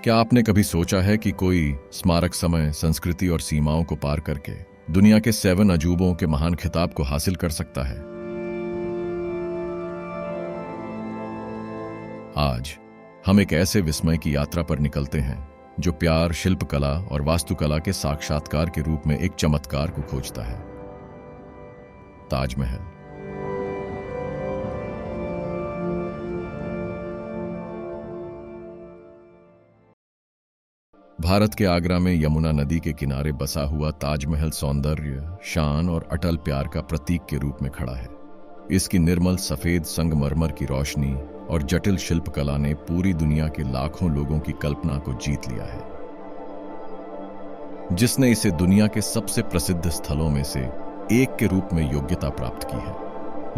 क्या आपने कभी सोचा है कि कोई स्मारक समय, संस्कृति और सीमाओं को पार करके दुनिया के 7 अजूबों के महान खिताब को हासिल कर सकता है? आज हम एक ऐसे विस्मय की यात्रा पर निकलते हैं जो प्यार, शिल्पकला और वास्तुकला के साक्षात्कार के रूप में एक चमत्कार को खोजता है। ताजमहल। भारत के आगरा में यमुना नदी के किनारे बसा हुआ ताजमहल सौंदर्य, शान और अटल प्यार का प्रतीक के रूप में खड़ा है। इसकी निर्मल सफेद संगमरमर की रोशनी और जटिल शिल्पकला ने पूरी दुनिया के लाखों लोगों की कल्पना को जीत लिया है, जिसने इसे दुनिया के सबसे प्रसिद्ध स्थलों में से एक के रूप में योग्यता प्राप्त की है।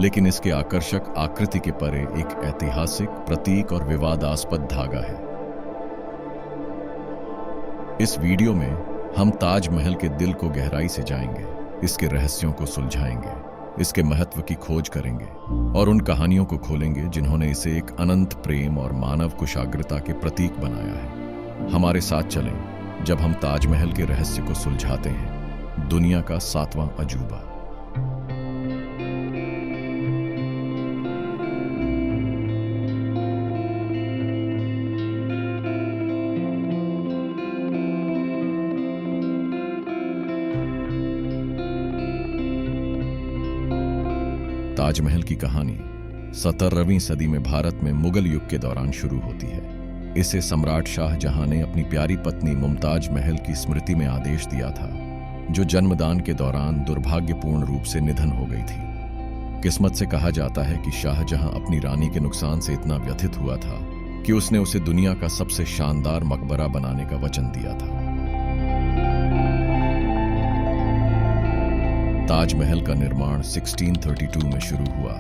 लेकिन इसके आकर्षक आकृति के परे एक ऐतिहासिक प्रतीक और विवादास्पद धागा है। इस वीडियो में हम ताजमहल के दिल को गहराई से जाएंगे, इसके रहस्यों को सुलझाएंगे, इसके महत्व की खोज करेंगे और उन कहानियों को खोलेंगे जिन्होंने इसे एक अनंत प्रेम और मानव कुशाग्रता के प्रतीक बनाया है। हमारे साथ चलें जब हम ताजमहल के रहस्य को सुलझाते हैं, दुनिया का 7वां अजूबा। ताजमहल की कहानी 17वीं सदी में भारत में मुगल युग के दौरान शुरू होती है। इसे सम्राट शाहजहां ने अपनी प्यारी पत्नी मुमताज महल की स्मृति में आदेश दिया था, जो जन्मदान के दौरान दुर्भाग्यपूर्ण रूप से निधन हो गई थी। किस्मत से कहा जाता है कि शाहजहां अपनी रानी के नुकसान से इतना व्यथित हुआ था कि उसने उसे दुनिया का सबसे शानदार मकबरा बनाने का वचन दिया था। ताजमहल का निर्माण 1632 में शुरू हुआ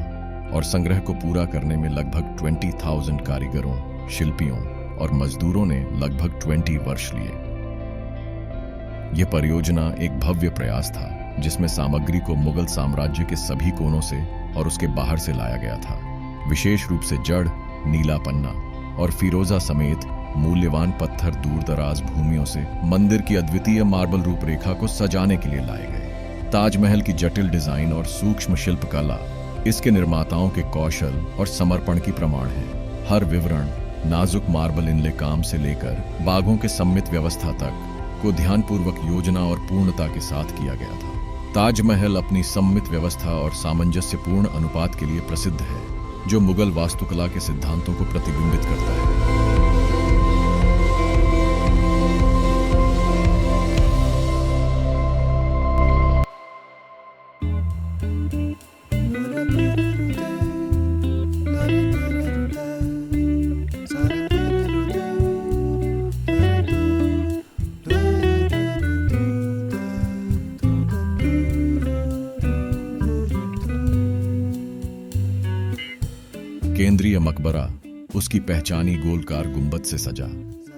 और संग्रह को पूरा करने में लगभग 20,000 कारीगरों, शिल्पियों और मजदूरों ने लगभग 20 वर्ष लिए। यह परियोजना एक भव्य प्रयास था जिसमें सामग्री को मुगल साम्राज्य के सभी कोनों से और उसके बाहर से लाया गया था। विशेष रूप से जड़, नीला पन्ना और फिरोजा समेत मूल्यवान पत्थर दूर दराज भूमियों से मंदिर की अद्वितीय मार्बल रूपरेखा को सजाने के लिए लाए गए। ताजमहल की जटिल डिजाइन और सूक्ष्म शिल्पकला इसके निर्माताओं के कौशल और समर्पण की प्रमाण है। हर विवरण, नाजुक मार्बल इनले काम से लेकर बागों के सम्मित व्यवस्था तक को ध्यानपूर्वक योजना और पूर्णता के साथ किया गया था। ताजमहल अपनी सम्मित व्यवस्था और सामंजस्यपूर्ण अनुपात के लिए प्रसिद्ध है, जो मुगल वास्तुकला के सिद्धांतों को प्रतिबिंबित करता है। केंद्रीय मकबरा उसकी पहचानी गोलकार गुंबद से सजा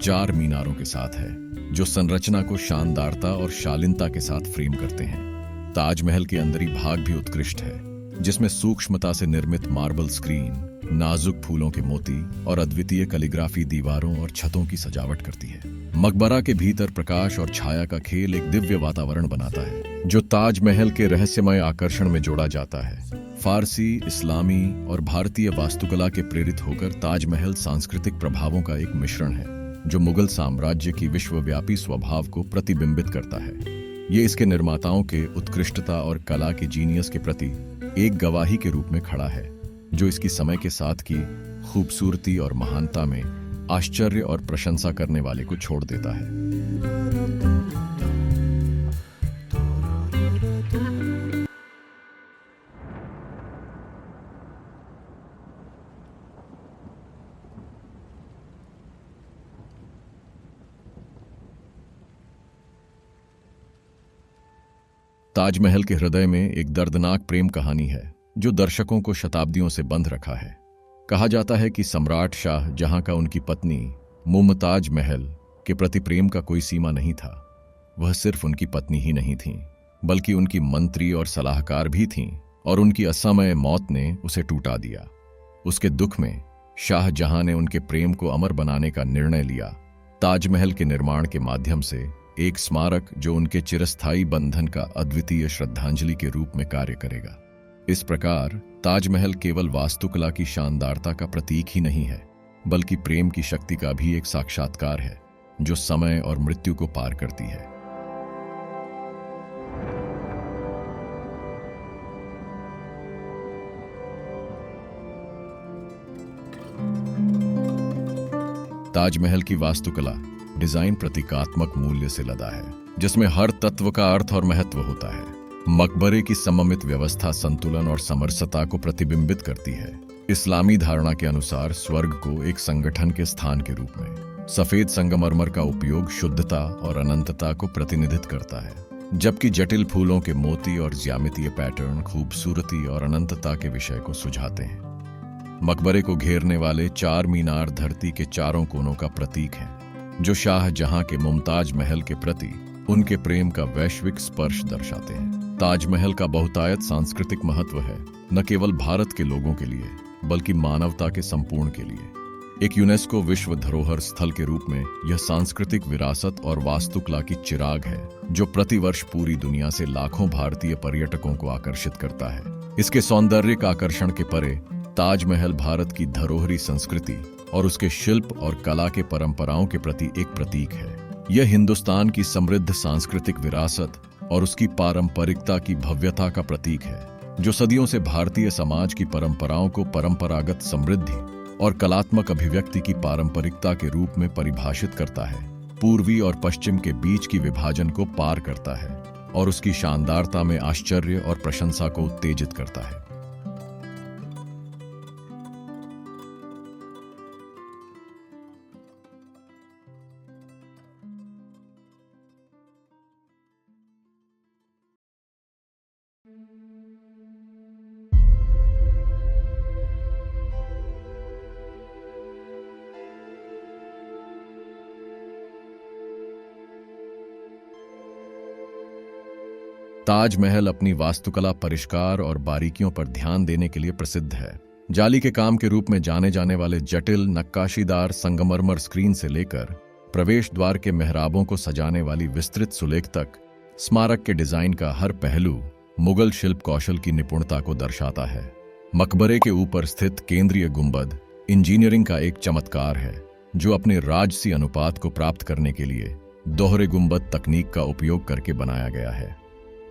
4 मीनारों के साथ है, जो संरचना को शानदारता और शालीनता के साथ फ्रेम करते हैं। ताजमहल के अंदरी भाग भी उत्कृष्ट है, जिसमें सूक्ष्मता से निर्मित मार्बल स्क्रीन, नाजुक फूलों के मोती और अद्वितीय कैलीग्राफी दीवारों और छतों की सजावट करती है। मकबरा के भीतर प्रकाश और छाया का खेल एक दिव्य वातावरण बनाता है, जो ताजमहल के रहस्यमय आकर्षण में जोड़ा जाता है। फारसी, इस्लामी और भारतीय वास्तुकला के प्रेरित होकर ताजमहल सांस्कृतिक प्रभावों का एक मिश्रण है, जो मुगल साम्राज्य की विश्वव्यापी स्वभाव को प्रतिबिंबित करता है। ये इसके निर्माताओं के उत्कृष्टता और कला के जीनियस के प्रति एक गवाही के रूप में खड़ा है, जो इसकी समय के साथ की खूबसूरती और महानता में आश्चर्य और प्रशंसा करने वाले को छोड़ देता है। ताजमहल के हृदय में एक दर्दनाक प्रेम कहानी है, जो दर्शकों को शताब्दियों से बंध रखा है। कहा जाता है कि सम्राट शाहजहां का उनकी पत्नी मुमताज महल के प्रति प्रेम का कोई सीमा नहीं था। वह सिर्फ उनकी पत्नी ही नहीं थीं, बल्कि उनकी मंत्री और सलाहकार भी थीं, और उनकी असमय मौत ने उसे टूटा दिया। उसके दुख में शाहजहां ने उनके प्रेम को अमर बनाने का निर्णय लिया ताजमहल के निर्माण के माध्यम से एक स्मारक जो उनके चिरस्थायी बंधन का अद्वितीय श्रद्धांजलि के रूप में कार्य करेगा। इस प्रकार ताजमहल केवल वास्तुकला की शानदारता का प्रतीक ही नहीं है, बल्कि प्रेम की शक्ति का भी एक साक्षात्कार है जो समय और मृत्यु को पार करती है। ताजमहल की वास्तुकला डिजाइन प्रतीकात्मक मूल्य से लदा है, जिसमें हर तत्व का अर्थ और महत्व होता है। मकबरे की सममित व्यवस्था संतुलन और समरसता को प्रतिबिंबित करती है। इस्लामी धारणा के अनुसार स्वर्ग को एक संगठन के स्थान के रूप में सफेद संगमरमर का उपयोग शुद्धता और अनंतता को प्रतिनिधित करता है, जबकि जटिल फूलों के मोती और ज्यामितीय पैटर्न खूबसूरती और अनंतता के विषय को सुझाते हैं। मकबरे को घेरने वाले 4 मीनार धरती के चारों कोनों का प्रतीक हैं, जो शाहजहां के मुमताज महल के प्रति उनके प्रेम का वैश्विक स्पर्श दर्शाते हैं। ताजमहल का बहुतायत सांस्कृतिक महत्व है, न केवल भारत के लोगों के लिए बल्कि मानवता के संपूर्ण के लिए। एक यूनेस्को विश्व धरोहर स्थल के रूप में यह सांस्कृतिक विरासत और वास्तुकला की चिराग है, जो प्रतिवर्ष पूरी दुनिया से लाखों भारतीय पर्यटकों को आकर्षित करता है। इसके सौंदर्यिक आकर्षण के परे ताजमहल भारत की धरोहरी संस्कृति और उसके शिल्प और कला के परंपराओं के प्रति एक प्रतीक है। यह हिंदुस्तान की समृद्ध सांस्कृतिक विरासत और उसकी पारंपरिकता की भव्यता का प्रतीक है, जो सदियों से भारतीय समाज की परंपराओं को परंपरागत समृद्धि और कलात्मक अभिव्यक्ति की पारंपरिकता के रूप में परिभाषित करता है, पूर्वी और पश्चिम के बीच की विभाजन को पार करता है और उसकी शानदारता में आश्चर्य और प्रशंसा को उत्तेजित करता है। ताजमहल अपनी वास्तुकला परिष्कार और बारीकियों पर ध्यान देने के लिए प्रसिद्ध है। जाली के काम के रूप में जाने जाने वाले जटिल नक्काशीदार संगमरमर स्क्रीन से लेकर प्रवेश द्वार के मेहराबों को सजाने वाली विस्तृत सुलेख तक, स्मारक के डिजाइन का हर पहलू मुगल शिल्प कौशल की निपुणता को दर्शाता है। मकबरे के ऊपर स्थित केंद्रीय गुंबद इंजीनियरिंग का एक चमत्कार है, जो अपने राजसी अनुपात को प्राप्त करने के लिए दोहरे गुंबद तकनीक का उपयोग करके बनाया गया है।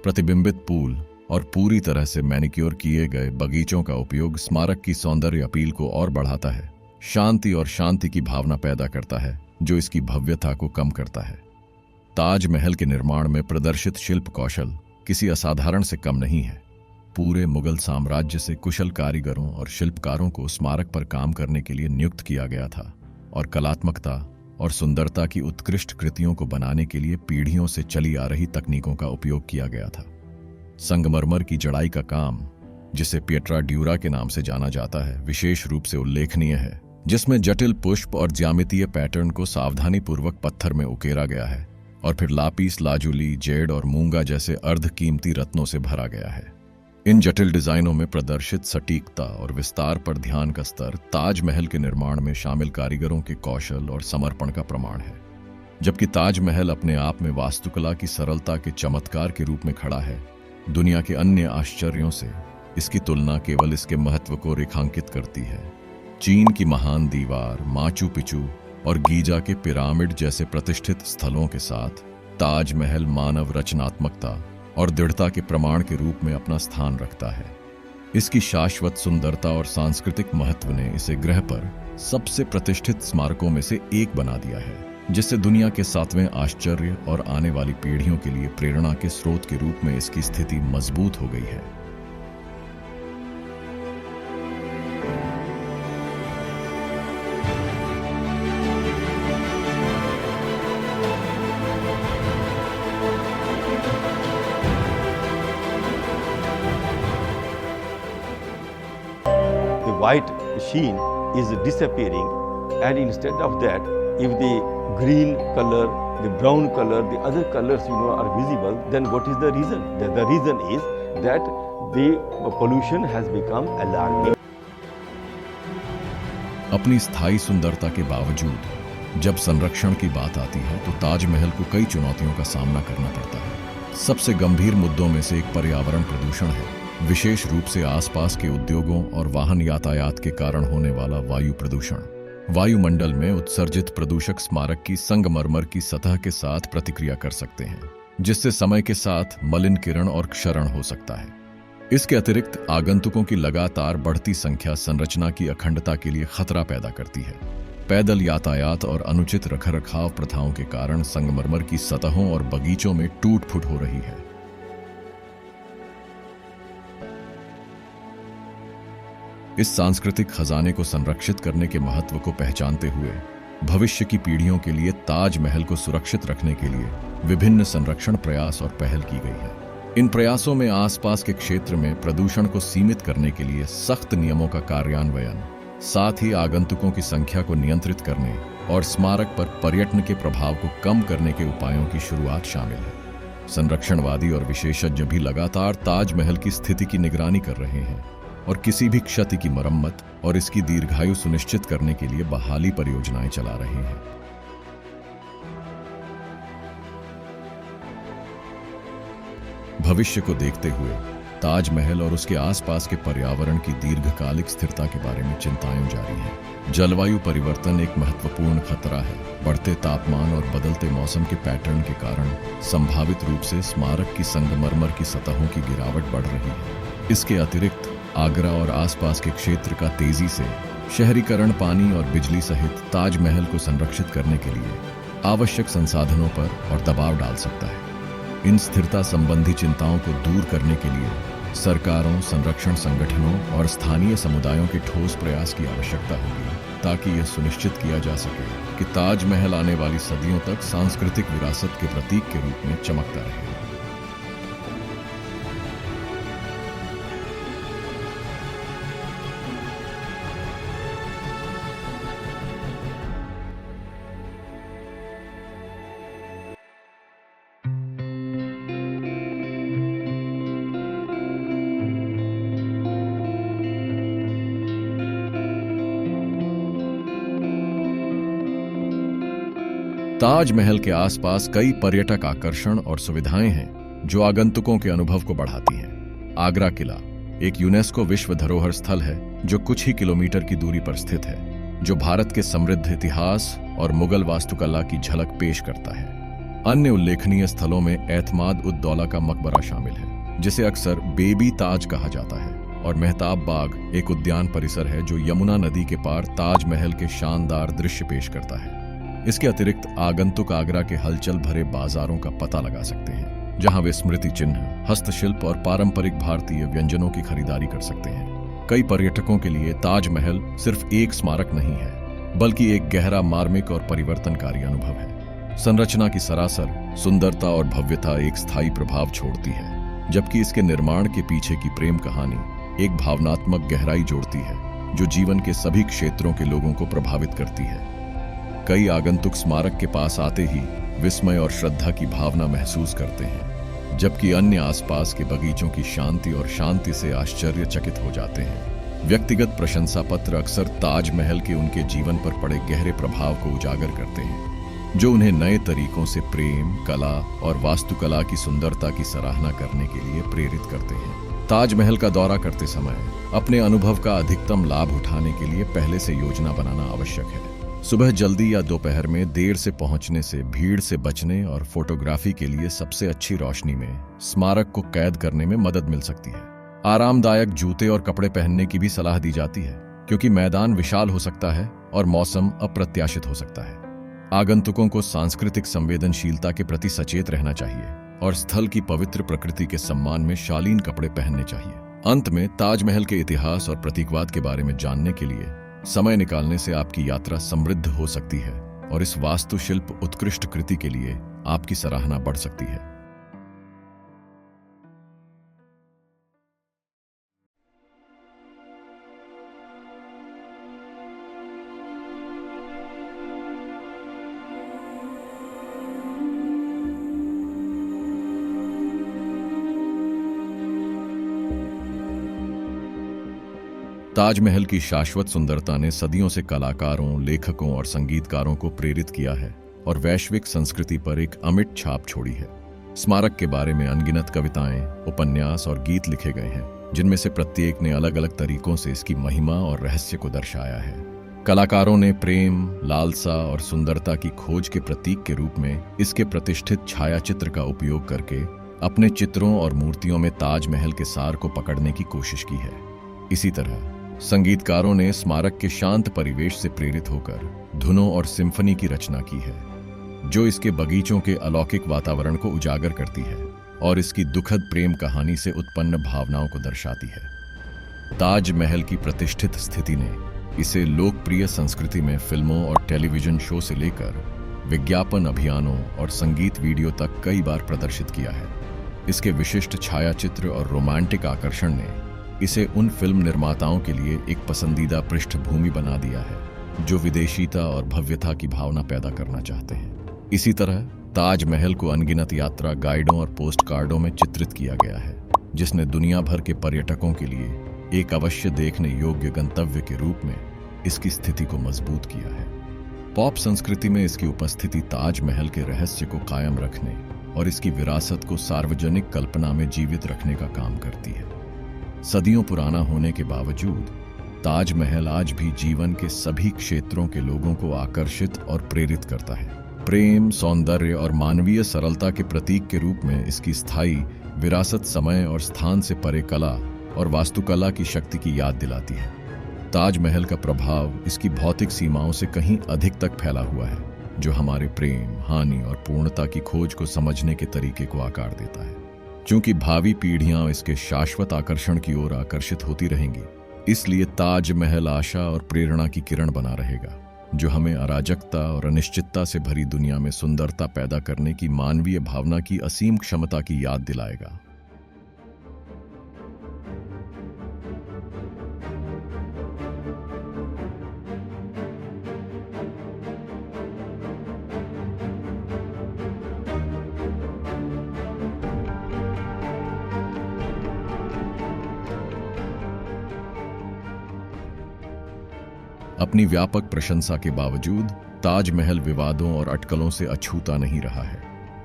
प्रतिबिंबित पूल और पूरी तरह से मैनिक्योर किए गए बगीचों का उपयोग स्मारक की सौंदर्य अपील को और बढ़ाता है, शांति और शांति की भावना पैदा करता है, जो इसकी भव्यता को कम करता है। ताजमहल के निर्माण में प्रदर्शित शिल्प कौशल किसी असाधारण से कम नहीं है। पूरे मुगल साम्राज्य से कुशल कारीगरों और शिल्पकारों को स्मारक पर काम करने के लिए नियुक्त किया गया था और कलात्मकता और सुंदरता की उत्कृष्ट कृतियों को बनाने के लिए पीढ़ियों से चली आ रही तकनीकों का उपयोग किया गया था। संगमरमर की जड़ाई का काम, जिसे पिएट्रा ड्यूरा के नाम से जाना जाता है, विशेष रूप से उल्लेखनीय है, जिसमें जटिल पुष्प और ज्यामितीय पैटर्न को सावधानीपूर्वक पत्थर में उकेरा गया है और फिर लापिस लाजुली, जेड और मूंगा जैसे अर्धकीमती रत्नों से भरा गया है। इन जटिल डिजाइनों में प्रदर्शित सटीकता और विस्तार पर ध्यान का स्तर ताजमहल के निर्माण में शामिल कारीगरों के कौशल और समर्पण का प्रमाण है। जबकि ताजमहल अपने आप में वास्तुकला की सरलता के चमत्कार के रूप में खड़ा है, दुनिया के अन्य आश्चर्यों से इसकी तुलना केवल इसके महत्व को रेखांकित करती है। चीन की महान दीवार, माचू पिचू और गीजा के पिरामिड जैसे प्रतिष्ठित स्थलों के साथ ताजमहल मानव रचनात्मकता और दृढ़ता के प्रमाण के रूप में अपना स्थान रखता है। इसकी शाश्वत सुंदरता और सांस्कृतिक महत्व ने इसे ग्रह पर सबसे प्रतिष्ठित स्मारकों में से एक बना दिया है, जिससे दुनिया के 7वें आश्चर्य और आने वाली पीढ़ियों के लिए प्रेरणा के स्रोत के रूप में इसकी स्थिति मजबूत हो गई है। White sheen is disappearing, and instead of that, if the green color, the brown color, the other colors are visible, then what is the reason? The reason is that the pollution has become alarming. अपनी स्थायी सुंदरता के बावजूद जब संरक्षण की बात आती है तो ताजमहल को कई चुनौतियों का सामना करना पड़ता है। सबसे गंभीर मुद्दों में से एक पर्यावरण प्रदूषण है, विशेष रूप से आसपास के उद्योगों और वाहन यातायात के कारण होने वाला वायु प्रदूषण। वायुमंडल में उत्सर्जित प्रदूषक स्मारक की संगमरमर की सतह के साथ प्रतिक्रिया कर सकते हैं, जिससे समय के साथ मलिनीकरण और क्षरण हो सकता है। इसके अतिरिक्त आगंतुकों की लगातार बढ़ती संख्या संरचना की अखंडता के लिए खतरा पैदा करती है। पैदल यातायात और अनुचित रखरखाव प्रथाओं के कारण संगमरमर की सतहों और बगीचों में टूट-फूट हो रही है। इस सांस्कृतिक खजाने को संरक्षित करने के महत्व को पहचानते हुए भविष्य की पीढ़ियों के लिए ताजमहल को सुरक्षित रखने के लिए विभिन्न संरक्षण प्रयास और पहल की गई है। इन प्रयासों में आसपास के क्षेत्र में प्रदूषण को सीमित करने के लिए सख्त नियमों का कार्यान्वयन, साथ ही आगंतुकों की संख्या को नियंत्रित करने और स्मारक पर पर्यटन के प्रभाव को कम करने के उपायों की शुरुआत शामिल है। संरक्षणवादी और विशेषज्ञ भी लगातार ताजमहल की स्थिति की निगरानी कर रहे हैं और किसी भी क्षति की मरम्मत और इसकी दीर्घायु सुनिश्चित करने के लिए बहाली परियोजनाएं चला रहे हैं। भविष्य को देखते हुए ताजमहल और उसके आसपास के पर्यावरण की दीर्घकालिक स्थिरता के बारे में चिंताएं जारी हैं। जलवायु परिवर्तन एक महत्वपूर्ण खतरा है। बढ़ते तापमान और बदलते मौसम के पैटर्न के कारण संभावित रूप से स्मारक की संगमरमर की सतहों की गिरावट बढ़ रही है। इसके अतिरिक्त आगरा और आसपास के क्षेत्र का तेजी से शहरीकरण पानी और बिजली सहित ताजमहल को संरक्षित करने के लिए आवश्यक संसाधनों पर और दबाव डाल सकता है। इन स्थिरता संबंधी चिंताओं को दूर करने के लिए सरकारों, संरक्षण संगठनों और स्थानीय समुदायों के ठोस प्रयास की आवश्यकता होगी, ताकि यह सुनिश्चित किया जा सके कि ताजमहल आने वाली सदियों तक सांस्कृतिक विरासत के प्रतीक के रूप में चमकता रहे। ताजमहल के आसपास कई पर्यटक आकर्षण और सुविधाएं हैं जो आगंतुकों के अनुभव को बढ़ाती हैं। आगरा किला एक यूनेस्को विश्व धरोहर स्थल है जो कुछ ही किलोमीटर की दूरी पर स्थित है, जो भारत के समृद्ध इतिहास और मुगल वास्तुकला की झलक पेश करता है। अन्य उल्लेखनीय स्थलों में एतमाद उद दौला का मकबरा शामिल है, जिसे अक्सर बेबी ताज कहा जाता है, और मेहताब बाग एक उद्यान परिसर है जो यमुना नदी के पार ताजमहल के शानदार दृश्य पेश करता है। इसके अतिरिक्त आगंतुक आगरा के हलचल भरे बाजारों का पता लगा सकते हैं, जहां वे स्मृति चिन्ह, हस्तशिल्प और पारंपरिक भारतीय व्यंजनों की खरीदारी कर सकते हैं। कई पर्यटकों के लिए ताजमहल सिर्फ एक स्मारक नहीं है, बल्कि एक गहरा मार्मिक और परिवर्तनकारी अनुभव है। संरचना की सरासर सुंदरता और भव्यता एक स्थायी प्रभाव छोड़ती है, जबकि इसके निर्माण के पीछे की प्रेम कहानी एक भावनात्मक गहराई जोड़ती है जो जीवन के सभी क्षेत्रों के लोगों को प्रभावित करती है। कई आगंतुक स्मारक के पास आते ही विस्मय और श्रद्धा की भावना महसूस करते हैं, जबकि अन्य आसपास के बगीचों की शांति और शांति से आश्चर्यचकित हो जाते हैं। व्यक्तिगत प्रशंसा पत्र अक्सर ताजमहल के उनके जीवन पर पड़े गहरे प्रभाव को उजागर करते हैं, जो उन्हें नए तरीकों से प्रेम, कला और वास्तुकला की सुंदरता की सराहना करने के लिए प्रेरित करते हैं। ताजमहल का दौरा करते समय अपने अनुभव का अधिकतम लाभ उठाने के लिए पहले से योजना बनाना आवश्यक है। सुबह जल्दी या दोपहर में देर से पहुंचने से भीड़ से बचने और फोटोग्राफी के लिए सबसे अच्छी रोशनी में स्मारक को कैद करने में मदद मिल सकती है। आरामदायक जूते और कपड़े पहनने की भी सलाह दी जाती है, क्योंकि मैदान विशाल हो सकता है और मौसम अप्रत्याशित हो सकता है। आगंतुकों को सांस्कृतिक संवेदनशीलता के प्रति सचेत रहना चाहिए और स्थल की पवित्र प्रकृति के सम्मान में शालीन कपड़े पहनने चाहिए। अंत में ताजमहल के इतिहास और प्रतीकवाद के बारे में जानने के लिए समय निकालने से आपकी यात्रा समृद्ध हो सकती है और इस वास्तुशिल्प उत्कृष्ट कृति के लिए आपकी सराहना बढ़ सकती है। ताजमहल की शाश्वत सुंदरता ने सदियों से कलाकारों, लेखकों और संगीतकारों को प्रेरित किया है और वैश्विक संस्कृति पर एक अमिट छाप छोड़ी है। स्मारक के बारे में अनगिनत कविताएं, उपन्यास और गीत लिखे गए हैं, जिनमें से प्रत्येक ने अलग अलग तरीकों से इसकी महिमा और रहस्य को दर्शाया है। कलाकारों ने प्रेम, लालसा और सुंदरता की खोज के प्रतीक के रूप में इसके प्रतिष्ठित छायाचित्र का उपयोग करके अपने चित्रों और मूर्तियों में ताजमहल के सार को पकड़ने की कोशिश की है। इसी तरह संगीतकारों ने स्मारक के शांत परिवेश से प्रेरित होकर धुनों और सिम्फनी की रचना की है, जो इसके बगीचों के अलौकिक वातावरण को उजागर करती है और इसकी दुखद प्रेम कहानी से उत्पन्न भावनाओं को दर्शाती है। ताजमहल की प्रतिष्ठित स्थिति ने इसे लोकप्रिय संस्कृति में फिल्मों और टेलीविजन शो से लेकर विज्ञापन अभियानों और संगीत वीडियो तक कई बार प्रदर्शित किया है। इसके विशिष्ट छायाचित्र और रोमांटिक आकर्षण ने इसे उन फिल्म निर्माताओं के लिए एक पसंदीदा पृष्ठभूमि बना दिया है जो विदेशीता और भव्यता की भावना पैदा करना चाहते हैं। इसी तरह ताजमहल को अनगिनत यात्रा गाइडों और पोस्ट कार्डों में चित्रित किया गया है, जिसने दुनिया भर के पर्यटकों के लिए एक अवश्य देखने योग्य गंतव्य के रूप में इसकी स्थिति को मजबूत किया है। पॉप संस्कृति में इसकी उपस्थिति ताजमहल के रहस्य को कायम रखने और इसकी विरासत को सार्वजनिक कल्पना में जीवित रखने का काम करती है। सदियों पुराना होने के बावजूद ताजमहल आज भी जीवन के सभी क्षेत्रों के लोगों को आकर्षित और प्रेरित करता है। प्रेम, सौंदर्य और मानवीय सरलता के प्रतीक के रूप में इसकी स्थायी विरासत समय और स्थान से परे कला और वास्तुकला की शक्ति की याद दिलाती है। ताजमहल का प्रभाव इसकी भौतिक सीमाओं से कहीं अधिक तक फैला हुआ है, जो हमारे प्रेम, हानि और पूर्णता की खोज को समझने के तरीके को आकार देता है। क्योंकि भावी पीढ़ियां इसके शाश्वत आकर्षण की ओर आकर्षित होती रहेंगी, इसलिए ताजमहल आशा और प्रेरणा की किरण बना रहेगा, जो हमें अराजकता और अनिश्चितता से भरी दुनिया में सुंदरता पैदा करने की मानवीय भावना की असीम क्षमता की याद दिलाएगा। अपनी व्यापक प्रशंसा के बावजूद ताजमहल विवादों और अटकलों से अछूता नहीं रहा है।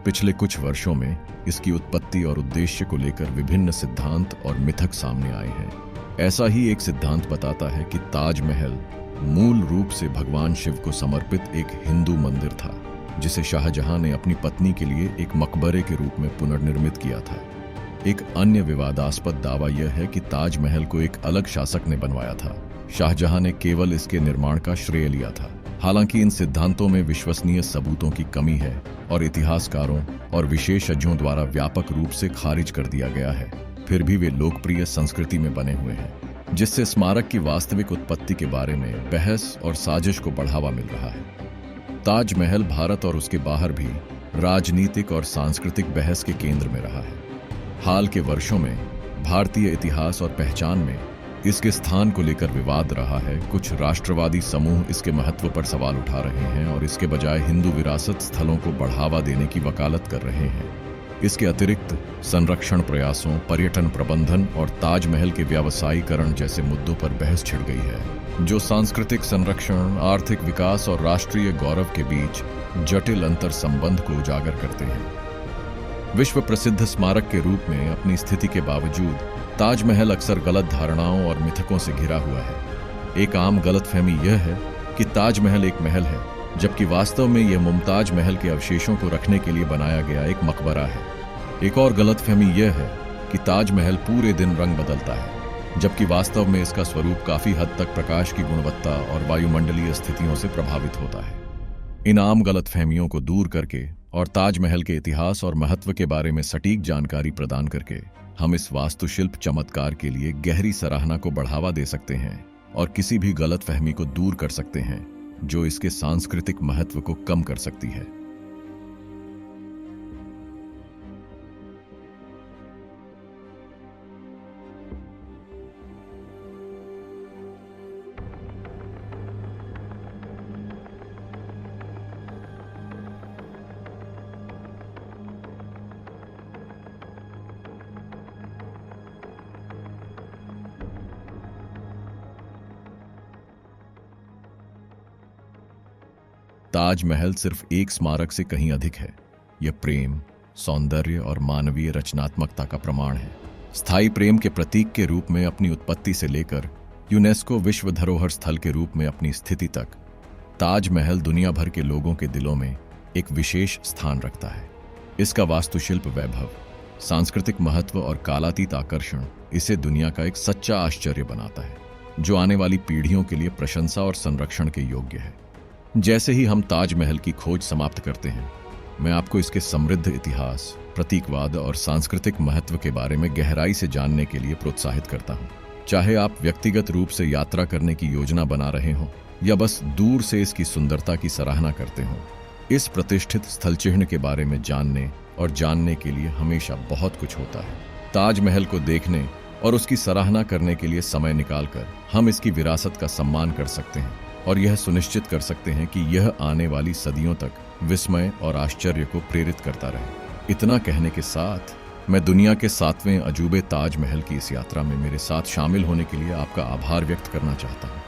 पिछले कुछ वर्षों में इसकी उत्पत्ति और उद्देश्य को लेकर विभिन्न सिद्धांत और मिथक सामने आए हैं। ऐसा ही एक सिद्धांत बताता है कि ताजमहल मूल रूप से भगवान शिव को समर्पित एक हिंदू मंदिर था, जिसे शाहजहां ने अपनी पत्नी के लिए एक मकबरे के रूप में पुनर्निर्मित किया था। एक अन्य विवादास्पद दावा यह है कि ताजमहल को एक अलग शासक ने बनवाया था। शाहजहां ने केवल इसके निर्माण का श्रेय लिया था। हालांकि इन सिद्धांतों में विश्वसनीय सबूतों की कमी है और इतिहासकारों और विशेषज्ञों द्वारा व्यापक रूप से खारिज कर दिया गया है, फिर भी वे लोकप्रिय संस्कृति में बने हुए हैं, जिससे स्मारक की वास्तविक उत्पत्ति के बारे में बहस और साजिश को बढ़ावा मिल रहा है। ताजमहल भारत और उसके बाहर भी राजनीतिक और सांस्कृतिक बहस के केंद्र में रहा है। हाल के वर्षों में भारतीय इतिहास और पहचान में इसके स्थान को लेकर विवाद रहा है। कुछ राष्ट्रवादी समूह इसके महत्व पर सवाल उठा रहे हैं और इसके बजाय हिंदू विरासत स्थलों को बढ़ावा देने की वकालत कर रहे हैं। इसके अतिरिक्त संरक्षण प्रयासों, पर्यटन प्रबंधन और ताजमहल के व्यावसायीकरण जैसे मुद्दों पर बहस छिड़ गई है, जो सांस्कृतिक संरक्षण, आर्थिक विकास और राष्ट्रीय गौरव के बीच जटिल अंतर संबंध को उजागर करते हैं। विश्व प्रसिद्ध स्मारक के रूप में अपनी स्थिति के बावजूद ताजमहल अक्सर गलत धारणाओं और मिथकों से घिरा हुआ है। एक आम गलतफहमी यह है कि ताजमहल एक महल है, जबकि वास्तव में यह मुमताज महल के अवशेषों को रखने के लिए बनाया गया एक मकबरा है। एक और गलतफहमी यह है कि ताजमहल पूरे दिन रंग बदलता है, जबकि वास्तव में इसका स्वरूप काफी हद तक प्रकाश की गुणवत्ता और वायुमंडलीय स्थितियों से प्रभावित होता है। इन आम गलतफहमियों को दूर करके और ताजमहल के इतिहास और महत्व के बारे में सटीक जानकारी प्रदान करके हम इस वास्तुशिल्प चमत्कार के लिए गहरी सराहना को बढ़ावा दे सकते हैं और किसी भी गलतफहमी को दूर कर सकते हैं जो इसके सांस्कृतिक महत्व को कम कर सकती है। ताजमहल सिर्फ एक स्मारक से कहीं अधिक है। यह प्रेम, सौंदर्य और मानवीय रचनात्मकता का प्रमाण है। स्थायी प्रेम के प्रतीक के रूप में अपनी उत्पत्ति से लेकर यूनेस्को विश्व धरोहर स्थल के रूप में अपनी स्थिति तक, ताजमहल दुनिया भर के लोगों के दिलों में एक विशेष स्थान रखता है। इसका वास्तुशिल्प वैभव, सांस्कृतिक महत्व और कालातीत आकर्षण इसे दुनिया का एक सच्चा आश्चर्य बनाता है, जो आने वाली पीढ़ियों के लिए प्रशंसा और संरक्षण के योग्य है। जैसे ही हम ताजमहल की खोज समाप्त करते हैं, मैं आपको इसके समृद्ध इतिहास, प्रतीकवाद और सांस्कृतिक महत्व के बारे में गहराई से जानने के लिए प्रोत्साहित करता हूँ। चाहे आप व्यक्तिगत रूप से यात्रा करने की योजना बना रहे हों या बस दूर से इसकी सुंदरता की सराहना करते हों, इस प्रतिष्ठित स्थल चिह्न के बारे में जानने के लिए हमेशा बहुत कुछ होता है। ताजमहल को देखने और उसकी सराहना करने के लिए समय निकालकर हम इसकी विरासत का सम्मान कर सकते हैं और यह सुनिश्चित कर सकते हैं कि यह आने वाली सदियों तक विस्मय और आश्चर्य को प्रेरित करता रहे। इतना कहने के साथ मैं दुनिया के 7वें अजूबे ताजमहल की इस यात्रा में मेरे साथ शामिल होने के लिए आपका आभार व्यक्त करना चाहता हूँ।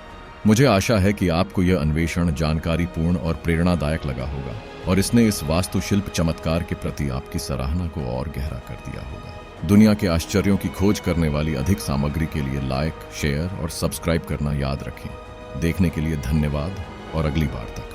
मुझे आशा है कि आपको यह अन्वेषण जानकारीपूर्ण और प्रेरणादायक लगा होगा और इसने इस वास्तुशिल्प चमत्कार के प्रति आपकी सराहना को और गहरा कर दिया होगा। दुनिया के आश्चर्यों की खोज करने वाली अधिक सामग्री के लिए लाइक, शेयर और सब्सक्राइब करना याद रखें। देखने के लिए धन्यवाद और अगली बार तक।